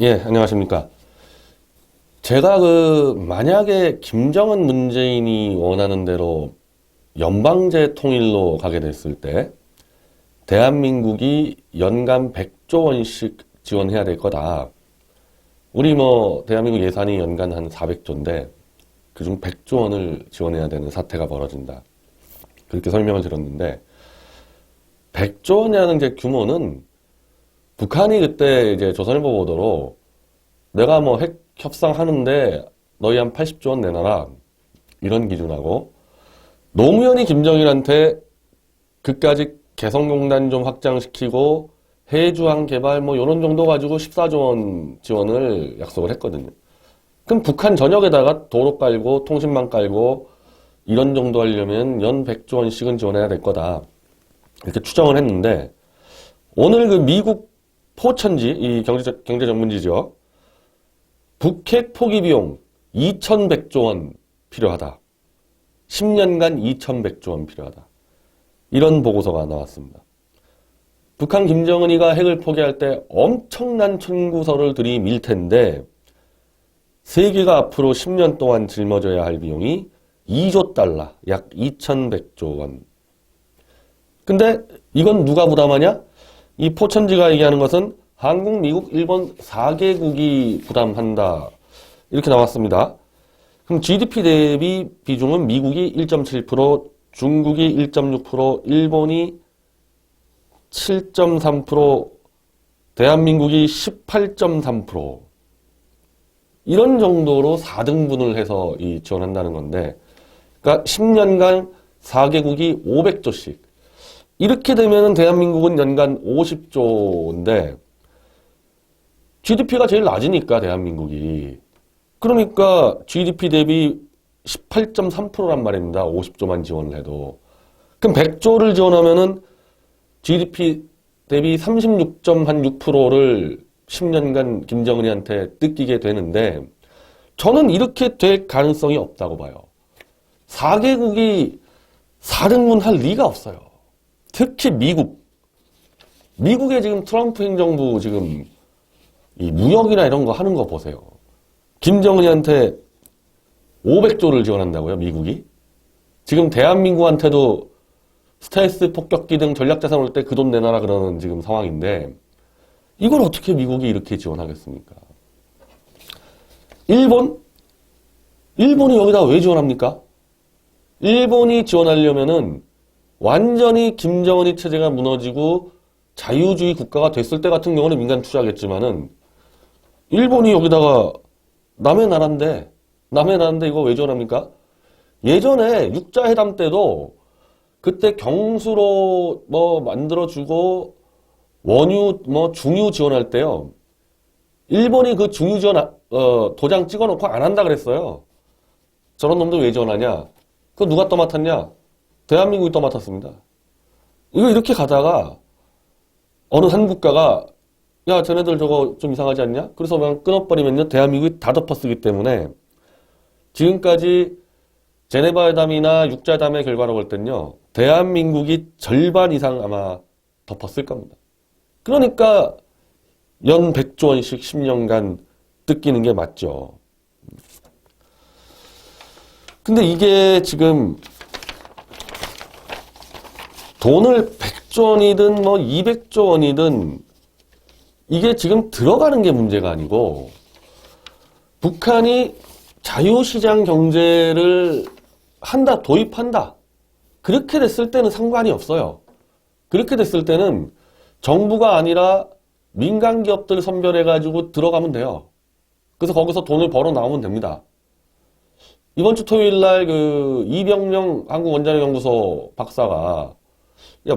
예, 안녕하십니까. 제가 만약에 김정은 문재인이 원하는 대로 연방제 통일로 가게 됐을 때, 대한민국이 연간 100조 원씩 지원해야 될 거다. 우리 대한민국 예산이 연간 한 400조인데, 그중 100조 원을 지원해야 되는 사태가 벌어진다. 그렇게 설명을 들었는데, 100조 원이라는 이제 규모는 북한이 그때 이제 조선일보 보도로 내가 핵 협상하는데 너희 한 80조 원 내놔라. 이런 기준하고 노무현이 김정일한테 그까지 개성공단 좀 확장시키고 해주항 개발 요런 정도 가지고 14조 원 지원을 약속을 했거든요. 그럼 북한 전역에다가 도로 깔고 통신망 깔고 이런 정도 하려면 연 100조 원씩은 지원해야 될 거다. 이렇게 추정을 했는데 오늘 미국 포천지, 이 경제 전문지죠. 북핵 포기 비용 2,100조 원 필요하다. 10년간 2,100조 원 필요하다. 이런 보고서가 나왔습니다. 북한 김정은이가 핵을 포기할 때 엄청난 청구서를 들이밀 텐데 세계가 앞으로 10년 동안 짊어져야 할 비용이 2조 달러, 약 2,100조 원. 근데 이건 누가 부담하냐? 이 포천지가 얘기하는 것은 한국, 미국, 일본 4개국이 부담한다. 이렇게 나왔습니다. 그럼 GDP 대비 비중은 미국이 1.7%, 중국이 1.6%, 일본이 7.3%, 대한민국이 18.3%. 이런 정도로 4등분을 해서 지원한다는 건데, 그러니까 10년간 4개국이 500조씩. 이렇게 되면 대한민국은 연간 50조인데, GDP가 제일 낮으니까 대한민국이. 그러니까 GDP 대비 18.3%란 말입니다. 50조만 지원을 해도. 그럼 100조를 지원하면은 GDP 대비 36.6%를 10년간 김정은이한테 뜯기게 되는데 저는 이렇게 될 가능성이 없다고 봐요. 4개국이 4등분 할 리가 없어요. 특히 미국. 미국의 지금 트럼프 행정부 지금 이 무역이나 이런 거 하는 거 보세요. 김정은이한테 500조를 지원한다고요, 미국이? 지금 대한민국한테도 스텔스 폭격기 등 전략자산 올 때 그 돈 내놔라 그러는 지금 상황인데 이걸 어떻게 미국이 이렇게 지원하겠습니까? 일본? 일본이 여기다 왜 지원합니까? 일본이 지원하려면은 완전히 김정은이 체제가 무너지고 자유주의 국가가 됐을 때 같은 경우는 민간 투자하겠지만은 일본이 여기다가 남의 나라인데 이거 왜 지원합니까? 예전에 육자회담 때도 그때 경수로 만들어주고 원유 중유 지원할 때요. 일본이 그 중유 지원 도장 찍어놓고 안 한다 그랬어요. 저런 놈들 왜 지원하냐? 그거 누가 떠맡았냐? 대한민국이 떠맡았습니다. 이거 이렇게 가다가 어느 한 국가가 야, 쟤네들 저거 좀 이상하지 않냐? 그래서 그냥 끊어버리면요, 대한민국이 다 덮어쓰기 때문에 지금까지 제네바 회담이나 육자회담의 결과로 볼 땐요, 대한민국이 절반 이상 아마 덮었을 겁니다. 그러니까 연 100조 원씩 10년간 뜯기는 게 맞죠. 근데 이게 지금 돈을 100조 원이든 200조 원이든 이게 지금 들어가는 게 문제가 아니고 북한이 자유시장 경제를 도입한다. 그렇게 됐을 때는 상관이 없어요. 그렇게 됐을 때는 정부가 아니라 민간 기업들 선별해가지고 들어가면 돼요. 그래서 거기서 돈을 벌어 나오면 됩니다. 이번 주 토요일 날 이병명 한국원자력연구소 박사가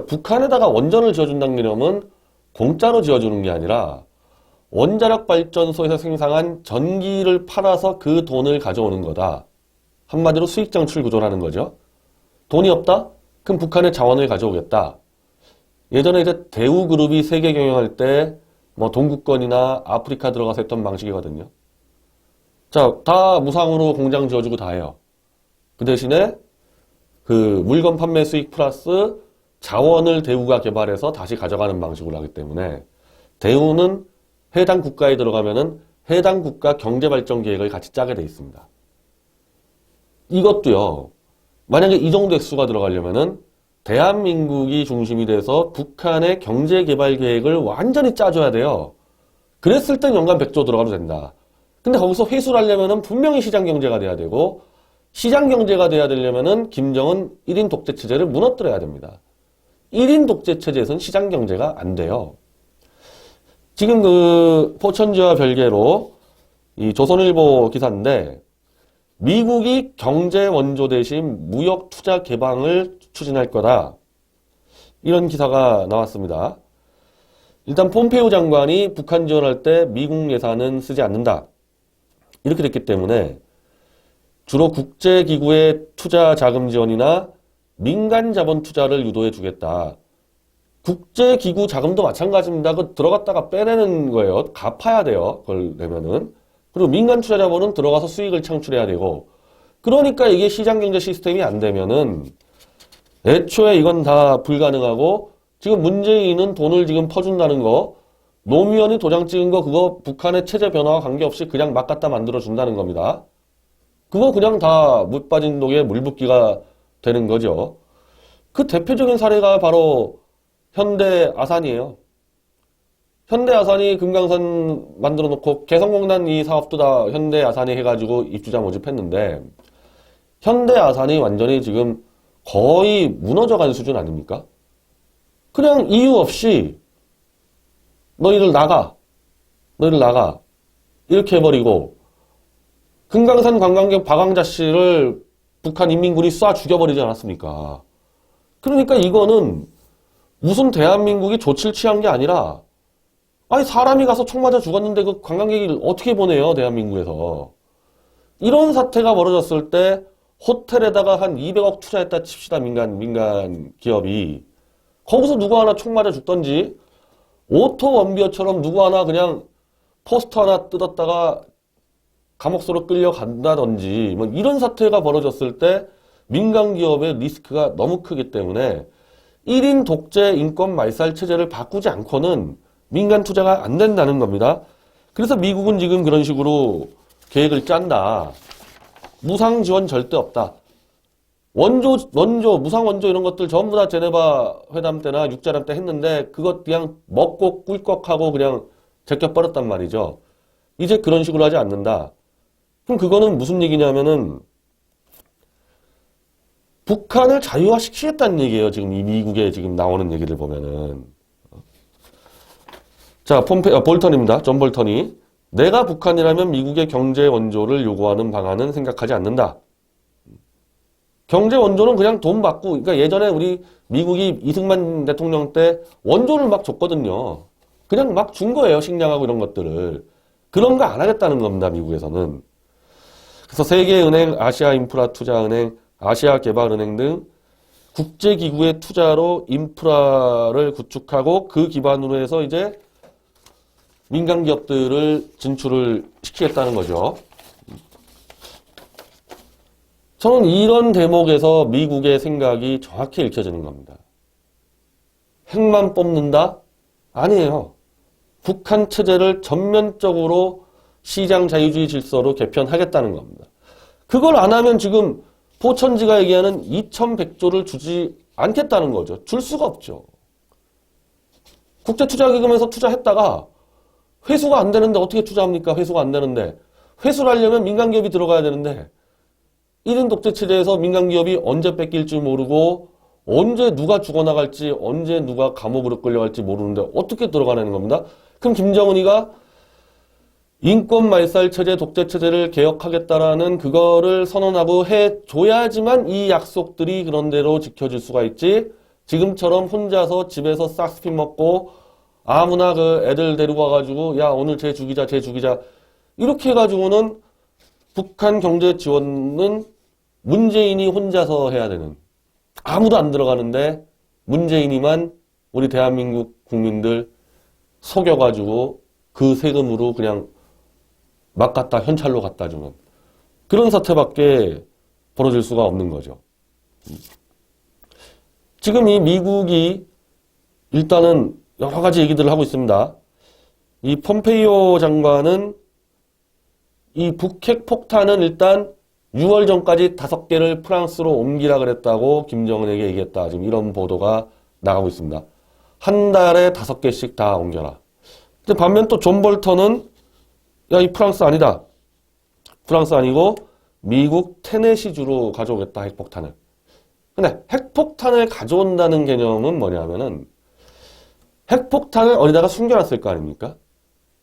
북한에다가 원전을 지어준다는 개념은 공짜로 지어주는 게 아니라 원자력 발전소에서 생산한 전기를 팔아서 그 돈을 가져오는 거다. 한마디로 수익 창출 구조라는 거죠. 돈이 없다? 그럼 북한의 자원을 가져오겠다. 예전에 이제 대우그룹이 세계 경영할 때 동구권이나 아프리카 들어가서 했던 방식이거든요. 자, 다 무상으로 공장 지어주고 다 해요. 그 대신에 물건 판매 수익 플러스 자원을 대우가 개발해서 다시 가져가는 방식으로 하기 때문에 대우는 해당 국가에 들어가면은 해당 국가 경제발전 계획을 같이 짜게 돼 있습니다. 이것도요, 만약에 이 정도 액수가 들어가려면은 대한민국이 중심이 돼서 북한의 경제개발 계획을 완전히 짜줘야 돼요. 그랬을 땐 연간 100조 들어가도 된다. 근데 거기서 회수를 하려면은 분명히 시장경제가 돼야 되고, 시장경제가 돼야 되려면은 김정은 1인 독재체제를 무너뜨려야 됩니다. 1인 독재체제에서는 시장경제가 안 돼요. 지금 그 포천지와 별개로 이 조선일보 기사인데, 미국이 경제 원조 대신 무역 투자 개방을 추진할 거다. 이런 기사가 나왔습니다. 일단 폼페이오 장관이 북한 지원할 때 미국 예산은 쓰지 않는다. 이렇게 됐기 때문에 주로 국제기구의 투자 자금 지원이나 민간 자본 투자를 유도해 주겠다. 국제기구 자금도 마찬가지입니다. 그 들어갔다가 빼내는 거예요. 갚아야 돼요. 그걸 내면은. 그리고 민간 투자 자본은 들어가서 수익을 창출해야 되고. 그러니까 이게 시장경제 시스템이 안 되면은 애초에 이건 다 불가능하고, 지금 문재인은 돈을 지금 퍼준다는 거, 노무현이 도장 찍은 거 그거 북한의 체제 변화와 관계없이 그냥 막 갖다 만들어준다는 겁니다. 그거 그냥 다 물 빠진 독에 물 붓기가 되는 거죠. 그 대표적인 사례가 바로 현대 아산이에요. 현대 아산이 금강산 만들어 놓고 개성공단 이 사업도 다 현대 아산이 해가지고 입주자 모집했는데, 현대 아산이 완전히 지금 거의 무너져간 수준 아닙니까? 그냥 이유 없이 너희들 나가 이렇게 해버리고, 금강산 관광객 박광자 씨를 북한 인민군이 쏴 죽여버리지 않았습니까? 그러니까 이거는 무슨 대한민국이 조치를 취한 게 아니라, 아니 사람이 가서 총 맞아 죽었는데 그 관광객을 어떻게 보내요, 대한민국에서. 이런 사태가 벌어졌을 때 호텔에다가 한 200억 투자했다 칩시다. 민간 기업이. 거기서 누구 하나 총 맞아 죽던지, 오토 원비어처럼 누구 하나 그냥 포스터 하나 뜯었다가 감옥소로 끌려간다든지, 뭐 이런 사태가 벌어졌을 때 민간 기업의 리스크가 너무 크기 때문에 1인 독재 인권 말살 체제를 바꾸지 않고는 민간 투자가 안 된다는 겁니다. 그래서 미국은 지금 그런 식으로 계획을 짠다. 무상 지원 절대 없다. 무상 원조 이런 것들 전부 다 제네바 회담 때나 육자람 때 했는데, 그것 그냥 먹고 꿀꺽하고 그냥 제껴버렸단 말이죠. 이제 그런 식으로 하지 않는다. 그럼 그거는 무슨 얘기냐면은 북한을 자유화시키겠다는 얘기예요. 지금 이 미국에 지금 나오는 얘기를 보면은. 자, 볼턴입니다. 존 볼턴이. 내가 북한이라면 미국의 경제 원조를 요구하는 방안은 생각하지 않는다. 경제 원조는 그냥 돈 받고, 그러니까 예전에 우리 미국이 이승만 대통령 때 원조를 막 줬거든요. 그냥 막 준 거예요. 식량하고 이런 것들을. 그런 거 안 하겠다는 겁니다. 미국에서는. 그래서 세계은행, 아시아인프라투자은행, 아시아개발은행 등 국제기구의 투자로 인프라를 구축하고, 그 기반으로 해서 이제 민간 기업들을 진출을 시키겠다는 거죠. 저는 이런 대목에서 미국의 생각이 정확히 읽혀지는 겁니다. 핵만 뽑는다? 아니에요. 북한 체제를 전면적으로 시장 자유주의 질서로 개편하겠다는 겁니다. 그걸 안 하면 지금 포천지가 얘기하는 2100조를 주지 않겠다는 거죠. 줄 수가 없죠. 국제투자기금에서 투자했다가 회수가 안 되는데 어떻게 투자합니까? 회수가 안 되는데. 회수를 하려면 민간기업이 들어가야 되는데, 1인 독재체제에서 민간기업이 언제 뺏길지 모르고, 언제 누가 죽어나갈지, 언제 누가 감옥으로 끌려갈지 모르는데 어떻게 들어가는 겁니다. 그럼 김정은이가 인권말살 체제, 독재체제를 개혁하겠다라는 그거를 선언하고 해줘야지만 이 약속들이 그런대로 지켜질 수가 있지, 지금처럼 혼자서 집에서 싹스핀 먹고 아무나 그 애들 데리고 와가지고 야 오늘 쟤 죽이자 이렇게 해가지고는 북한 경제 지원은 문재인이 혼자서 해야 되는, 아무도 안 들어가는데 문재인이만 우리 대한민국 국민들 속여가지고 그 세금으로 그냥 막 갖다 현찰로 갖다 주는 그런 사태밖에 벌어질 수가 없는 거죠. 지금 이 미국이 일단은 여러 가지 얘기들을 하고 있습니다. 이 폼페이오 장관은 이 북핵 폭탄은 일단 6월 전까지 5개를 프랑스로 옮기라 그랬다고 김정은에게 얘기했다. 지금 이런 보도가 나가고 있습니다. 한 달에 5개씩 다 옮겨라. 근데 반면 또 존 볼턴은 야, 이 프랑스 아니다. 프랑스 아니고 미국 테네시주로 가져오겠다, 핵폭탄을. 근데 핵폭탄을 가져온다는 개념은 뭐냐면은 핵폭탄을 어디다가 숨겨놨을 거 아닙니까?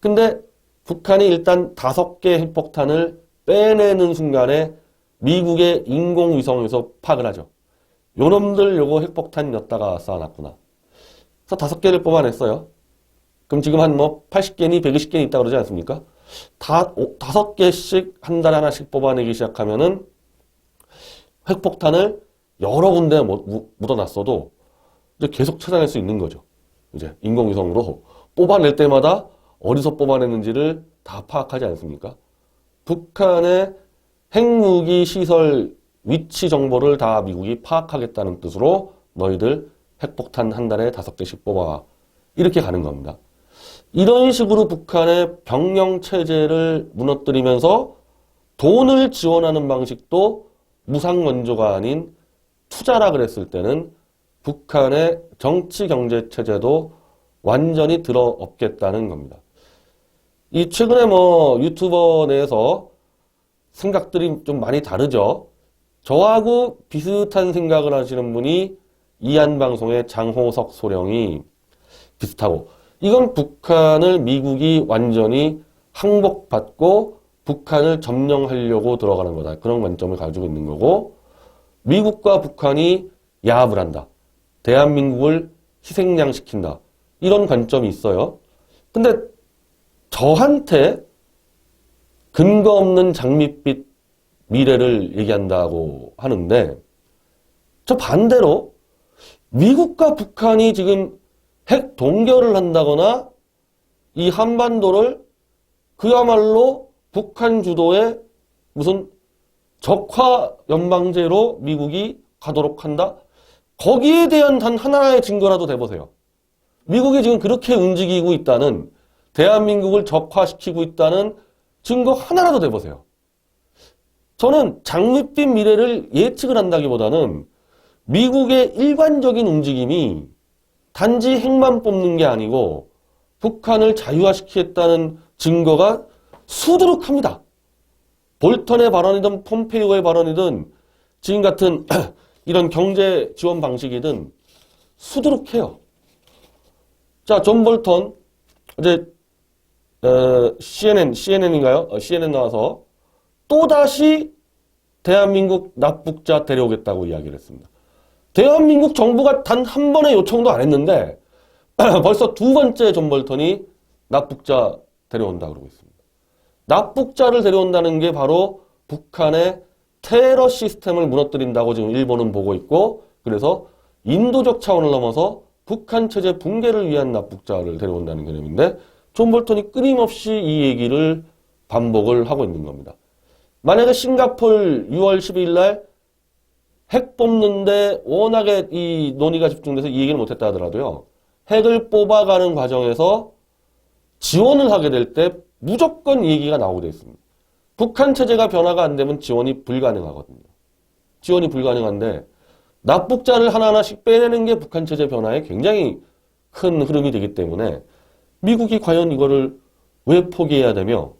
근데 북한이 일단 5개 핵폭탄을 빼내는 순간에 미국의 인공위성에서 파악을 하죠. 요놈들 요거 핵폭탄 였다가 쌓아놨구나. 그래서 5개를 뽑아냈어요. 그럼 지금 한 뭐 80개니 120개니 있다 그러지 않습니까? 5개씩 한 달에 하나씩 뽑아내기 시작하면은 핵폭탄을 여러 군데 묻어놨어도 이제 계속 찾아낼 수 있는 거죠. 이제 인공위성으로 뽑아낼 때마다 어디서 뽑아냈는지를 다 파악하지 않습니까? 북한의 핵무기 시설 위치 정보를 다 미국이 파악하겠다는 뜻으로 너희들 핵폭탄 한 달에 5개씩 뽑아. 이렇게 가는 겁니다. 이런 식으로 북한의 병영 체제를 무너뜨리면서 돈을 지원하는 방식도 무상 원조가 아닌 투자라 그랬을 때는 북한의 정치 경제 체제도 완전히 들어엎겠다는 겁니다. 이 최근에 뭐 유튜버 내에서 생각들이 좀 많이 다르죠. 저하고 비슷한 생각을 하시는 분이 이한방송의 장호석 소령이 비슷하고, 이건 북한을 미국이 완전히 항복받고 북한을 점령하려고 들어가는 거다. 그런 관점을 가지고 있는 거고, 미국과 북한이 야합을 한다. 대한민국을 희생양 시킨다. 이런 관점이 있어요. 근데 저한테 근거 없는 장밋빛 미래를 얘기한다고 하는데, 저 반대로 미국과 북한이 지금 핵 동결을 한다거나 이 한반도를 그야말로 북한 주도의 무슨 적화 연방제로 미국이 가도록 한다? 거기에 대한 단 하나의 증거라도 대보세요. 미국이 지금 그렇게 움직이고 있다는, 대한민국을 적화시키고 있다는 증거 하나라도 대보세요. 저는 장밋빛 미래를 예측을 한다기보다는 미국의 일관적인 움직임이 단지 핵만 뽑는 게 아니고 북한을 자유화시키겠다는 증거가 수두룩합니다. 볼턴의 발언이든 폼페이오의 발언이든 지금 같은 이런 경제 지원 방식이든 수두룩해요. 자, 존 볼턴 이제 CNN인가요? CNN 나와서 또다시 대한민국 납북자 데려오겠다고 이야기를 했습니다. 대한민국 정부가 단 한 번의 요청도 안 했는데 벌써 2번째 존 볼턴이 납북자 데려온다고 그러고 있습니다. 납북자를 데려온다는 게 바로 북한의 테러 시스템을 무너뜨린다고 지금 일본은 보고 있고, 그래서 인도적 차원을 넘어서 북한 체제 붕괴를 위한 납북자를 데려온다는 개념인데, 존 볼턴이 끊임없이 이 얘기를 반복을 하고 있는 겁니다. 만약에 싱가포르 6월 12일 날 핵 뽑는데 워낙에 이 논의가 집중돼서 이 얘기를 못했다 하더라도요, 핵을 뽑아가는 과정에서 지원을 하게 될 때 무조건 이 얘기가 나오게 되어 있습니다. 북한 체제가 변화가 안 되면 지원이 불가능하거든요. 지원이 불가능한데 납북자를 하나하나씩 빼내는 게 북한 체제 변화에 굉장히 큰 흐름이 되기 때문에 미국이 과연 이거를 왜 포기해야 되며,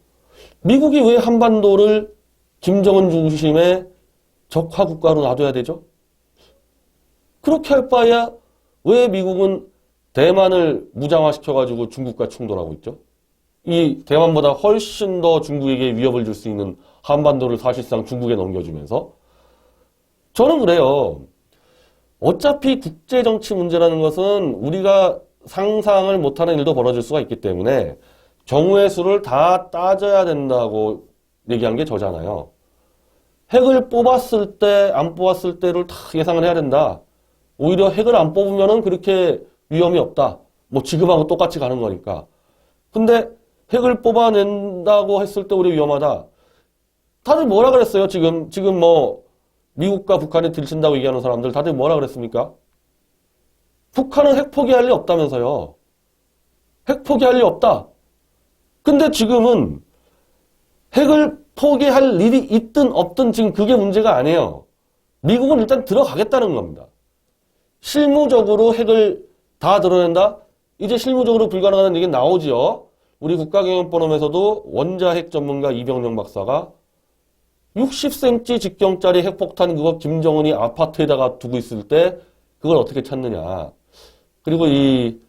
미국이 왜 한반도를 김정은 중심의 적화 국가로 놔둬야 되죠? 그렇게 할 바에야 왜 미국은 대만을 무장화시켜가지고 중국과 충돌하고 있죠? 이 대만보다 훨씬 더 중국에게 위협을 줄 수 있는 한반도를 사실상 중국에 넘겨주면서, 저는 그래요. 어차피 국제정치 문제라는 것은 우리가 상상을 못하는 일도 벌어질 수가 있기 때문에 경우의 수를 다 따져야 된다고 얘기한 게 저잖아요. 핵을 뽑았을 때, 안 뽑았을 때를 다 예상을 해야 된다. 오히려 핵을 안 뽑으면은 그렇게 위험이 없다. 뭐 지금하고 똑같이 가는 거니까. 근데 핵을 뽑아낸다고 했을 때 우리 위험하다. 다들 뭐라 그랬어요? 지금 뭐 미국과 북한이 들친다고 얘기하는 사람들 다들 뭐라 그랬습니까? 북한은 핵 포기할 리 없다면서요. 핵 포기할 리 없다. 근데 지금은 핵을 포기할 일이 있든 없든 지금 그게 문제가 아니에요. 미국은 일단 들어가겠다는 겁니다. 실무적으로 핵을 다 드러낸다? 이제 실무적으로 불가능하다는 얘기는 나오지요. 우리 국가경영포럼에서도 원자핵 전문가 이병영 박사가 60cm 직경짜리 핵폭탄 그거 김정은이 아파트에다가 두고 있을 때 그걸 어떻게 찾느냐. 그리고 이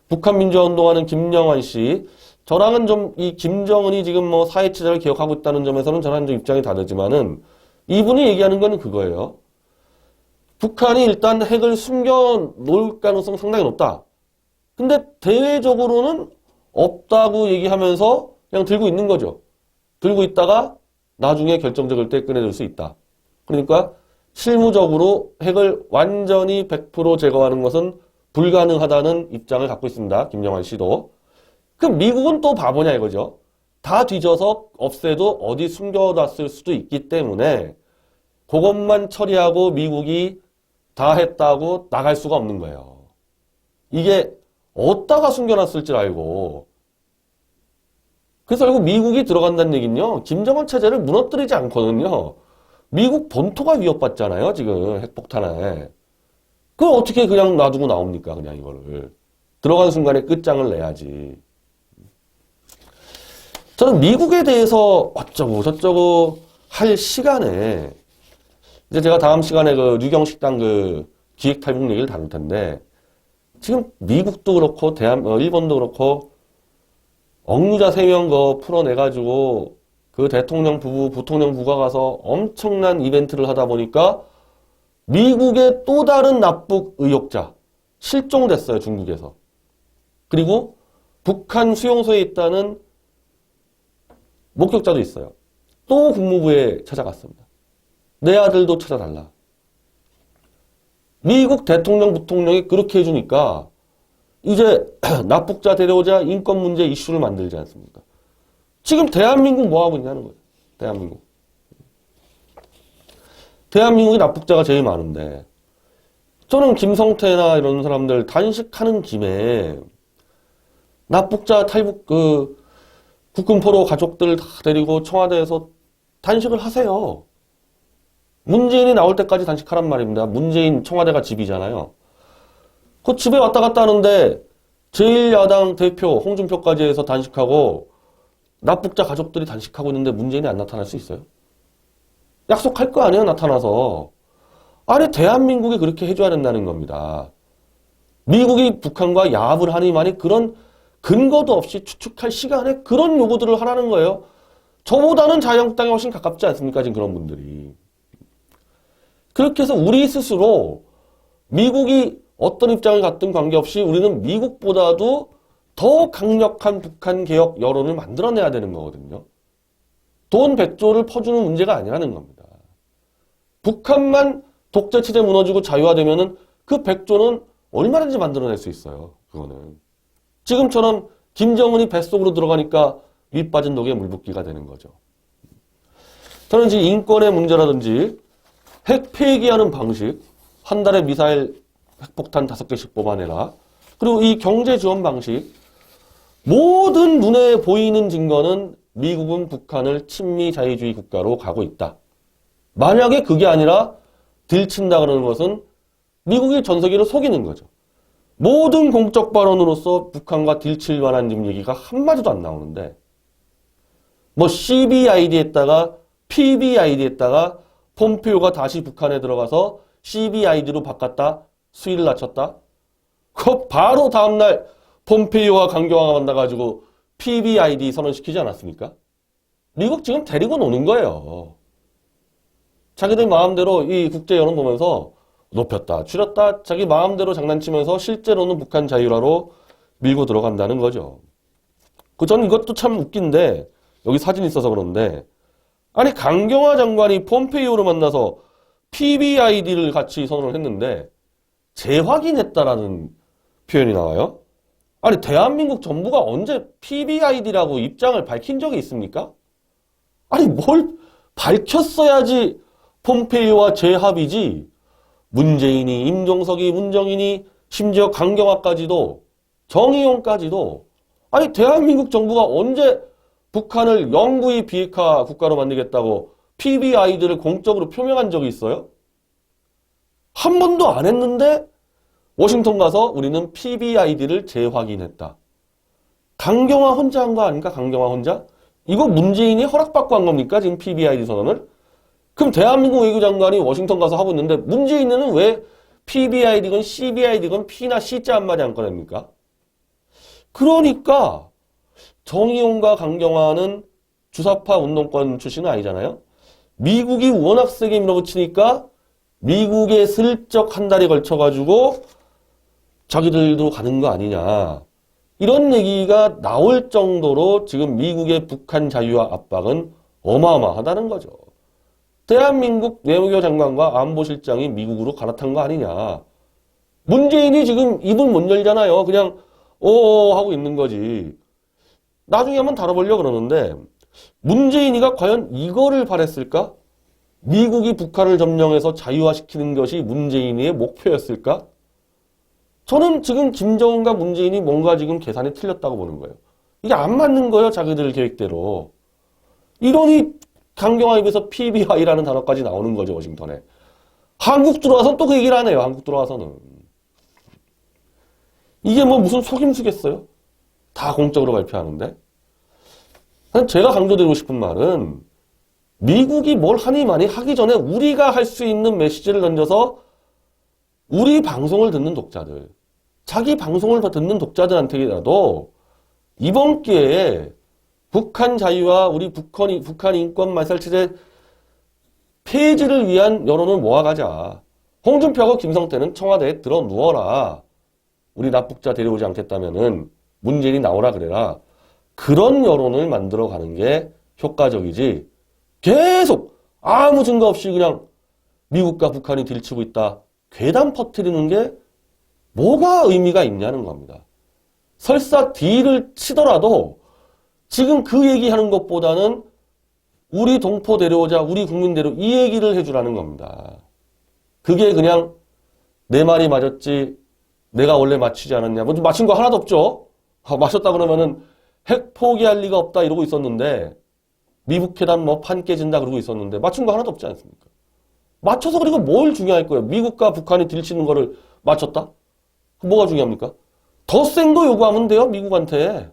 북한 민주화운동하는 김영환 씨, 저랑은 좀 이 김정은이 지금 뭐 사회체제를 개혁하고 있다는 점에서는 저랑 좀 입장이 다르지만은 이분이 얘기하는 건 그거예요. 북한이 일단 핵을 숨겨 놓을 가능성 상당히 높다. 근데 대외적으로는 없다고 얘기하면서 그냥 들고 있는 거죠. 들고 있다가 나중에 결정적일 때 꺼내들 수 있다. 그러니까 실무적으로 핵을 완전히 100% 제거하는 것은 불가능하다는 입장을 갖고 있습니다. 김영환 씨도. 그럼 미국은 또 바보냐 이거죠. 다 뒤져서 없애도 어디 숨겨놨을 수도 있기 때문에 그것만 처리하고 미국이 다 했다고 나갈 수가 없는 거예요. 이게 어디다가 숨겨놨을 줄 알고. 그래서 결국 미국이 들어간다는 얘기는요. 김정은 체제를 무너뜨리지 않거든요. 미국 본토가 위협받잖아요. 지금 핵폭탄에. 그걸 어떻게 그냥 놔두고 나옵니까? 그냥 이거를. 들어가는 순간에 끝장을 내야지. 저는 미국에 대해서 어쩌고 저쩌고 할 시간에 이제 제가 다음 시간에 그 류경식당 그 기획탈북 얘기를 다룰 텐데 지금 미국도 그렇고 일본도 그렇고 억류자 3명 거 풀어내가지고 그 대통령 부부, 부통령 부가 가서 엄청난 이벤트를 하다 보니까 미국의 또 다른 납북 의혹자 실종됐어요. 중국에서. 그리고 북한 수용소에 있다는 목격자도 있어요. 또 국무부에 찾아갔습니다. 내 아들도 찾아달라. 미국 대통령, 부통령이 그렇게 해주니까 이제 납북자 데려오자 인권 문제 이슈를 만들지 않습니까? 지금 대한민국 뭐 하고 있냐는 거예요. 대한민국. 대한민국이 납북자가 제일 많은데 저는 김성태나 이런 사람들 단식하는 김에 납북자 탈북 국군포로 가족들 다 데리고 청와대에서 단식을 하세요. 문재인이 나올 때까지 단식하란 말입니다. 문재인 청와대가 집이잖아요. 그 집에 왔다 갔다 하는데 제1야당 대표 홍준표까지 해서 단식하고 납북자 가족들이 단식하고 있는데 문재인이 안 나타날 수 있어요? 약속할 거 아니에요, 나타나서. 아니, 대한민국이 그렇게 해줘야 된다는 겁니다. 미국이 북한과 야합을 하니만이 그런 근거도 없이 추측할 시간에 그런 요구들을 하라는 거예요. 저보다는 자유한국당에 훨씬 가깝지 않습니까? 지금 그런 분들이. 그렇게 해서 우리 스스로 미국이 어떤 입장을 갖든 관계없이 우리는 미국보다도 더 강력한 북한 개혁 여론을 만들어내야 되는 거거든요. 돈 100조를 퍼주는 문제가 아니라는 겁니다. 북한만 독재체제 무너지고 자유화되면은 그 100조는 얼마든지 만들어낼 수 있어요. 그거는. 지금처럼 김정은이 뱃속으로 들어가니까 윗 빠진 독에 물 붓기가 되는 거죠. 저는 지금 인권의 문제라든지 핵 폐기하는 방식, 한 달에 미사일 핵폭탄 5개씩 뽑아내라. 그리고 이 경제 지원 방식, 모든 눈에 보이는 증거는 미국은 북한을 친미 자유주의 국가로 가고 있다. 만약에 그게 아니라 들친다 그러는 것은 미국이 전 세계를 속이는 거죠. 모든 공적 발언으로서 북한과 딜칠 만한 얘기가 한마디도 안 나오는데 뭐 CBID 했다가 PBID 했다가 폼페이오가 다시 북한에 들어가서 CBID로 바꿨다. 수위를 낮췄다. 그 바로 다음날 폼페이오와 강경화가 만나가지고 PBID 선언시키지 않았습니까? 미국 지금 데리고 노는 거예요. 자기들 마음대로 이 국제 여론 보면서 높였다, 줄였다, 자기 마음대로 장난치면서 실제로는 북한 자유화로 밀고 들어간다는 거죠. 전 이것도 참 웃긴데 여기 사진 있어서 그런데 아니 강경화 장관이 폼페이오를 만나서 PBID를 같이 선언을 했는데 재확인했다라는 표현이 나와요. 아니 대한민국 정부가 언제 PBID라고 입장을 밝힌 적이 있습니까? 아니 뭘 밝혔어야지 폼페이오와 재합이지. 문재인이, 임종석이, 문정인이, 심지어 강경화까지도, 정의용까지도 아니, 대한민국 정부가 언제 북한을 영구히 비핵화 국가로 만들겠다고 PBID를 공적으로 표명한 적이 있어요? 한 번도 안 했는데 워싱턴 가서 우리는 PBID를 재확인했다. 강경화 혼자 한 거 아닙니까? 강경화 혼자? 이거 문재인이 허락받고 한 겁니까? 지금 PBID 선언을? 그럼 대한민국 외교장관이 워싱턴 가서 하고 있는데 문재인은 왜 PBID건 CBID건 P나 C자 한마디 안 꺼냅니까? 그러니까 정의용과 강경화는 주사파 운동권 출신은 아니잖아요. 미국이 워낙 세게 밀어붙이니까 미국에 슬쩍 한 달에 걸쳐가지고 자기들도 가는 거 아니냐. 이런 얘기가 나올 정도로 지금 미국의 북한 자유화 압박은 어마어마하다는 거죠. 대한민국 외교장관과 안보실장이 미국으로 갈아탄 거 아니냐. 문재인이 지금 입을 못 열잖아요. 그냥 하고 있는 거지. 나중에 한번 다뤄보려고 그러는데 문재인이가 과연 이거를 바랬을까? 미국이 북한을 점령해서 자유화시키는 것이 문재인의 목표였을까? 저는 지금 김정은과 문재인이 뭔가 지금 계산이 틀렸다고 보는 거예요. 이게 안 맞는 거예요. 자기들 계획대로. 이러니 강경화 입에서 PBI라는 단어까지 나오는 거죠. 워싱턴에. 한국 들어와서는 또 그 얘기를 하네요. 한국 들어와서는. 이게 뭐 무슨 속임수겠어요? 다 공적으로 발표하는데. 제가 강조드리고 싶은 말은 미국이 뭘 하니 많이 하기 전에 우리가 할 수 있는 메시지를 던져서 우리 방송을 듣는 독자들, 자기 방송을 듣는 독자들한테라도 이번 기회에 북한 자유와 우리 북한 인권 말살체제 폐지를 위한 여론을 모아가자. 홍준표하고 김성태는 청와대에 들어 누워라. 우리 납북자 데려오지 않겠다면은 문재인이 나오라 그래라. 그런 여론을 만들어가는 게 효과적이지. 계속 아무 증거 없이 그냥 미국과 북한이 들이치고 있다. 괴담 퍼뜨리는 게 뭐가 의미가 있냐는 겁니다. 설사 딜을 치더라도 지금 그 얘기하는 것보다는 우리 동포 데려오자, 우리 국민 데려 이 얘기를 해주라는 겁니다. 그게 그냥 내 말이 맞았지 내가 원래 맞추지 않았냐. 뭐 맞춘 거 하나도 없죠. 맞췄다 그러면은 핵 포기할 리가 없다 이러고 있었는데 미북 회담 뭐 판 깨진다 그러고 있었는데 맞춘 거 하나도 없지 않습니까? 맞춰서 그리고 뭘 중요할 거예요? 미국과 북한이 들이치는 거를 맞췄다? 뭐가 중요합니까? 더 센 거 요구하면 돼요, 미국한테.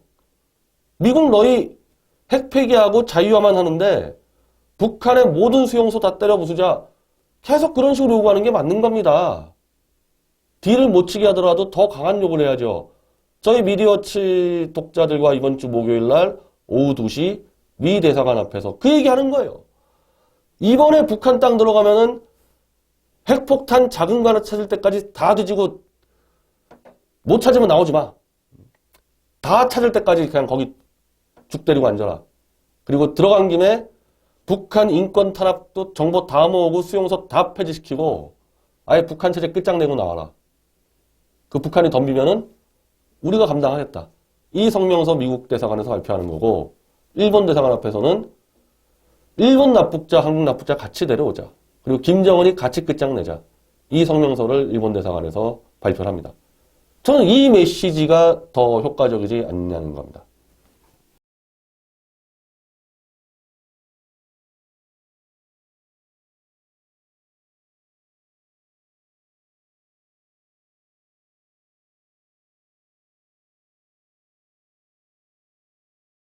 미국 너희 핵 폐기하고 자유화만 하는데 북한의 모든 수용소 다 때려 부수자. 계속 그런 식으로 요구하는 게 맞는 겁니다. 딜을 못 치게 하더라도 더 강한 요구를 해야죠. 저희 미디어치 독자들과 이번 주 목요일 날 오후 2시 미 대사관 앞에서 그 얘기하는 거예요. 이번에 북한 땅 들어가면은 핵폭탄 작은 거 하나 찾을 때까지 다 뒤지고 못 찾으면 나오지 마. 다 찾을 때까지 그냥 거기 죽 데리고 앉아라. 그리고 들어간 김에 북한 인권 탄압도 정보 다 모으고 수용소 다 폐지시키고 아예 북한 체제 끝장내고 나와라. 그 북한이 덤비면은 우리가 감당하겠다. 이 성명서 미국 대사관에서 발표하는 거고 일본 대사관 앞에서는 일본 납북자, 한국 납북자 같이 데려오자. 그리고 김정은이 같이 끝장내자. 이 성명서를 일본 대사관에서 발표를 합니다. 저는 이 메시지가 더 효과적이지 않냐는 겁니다.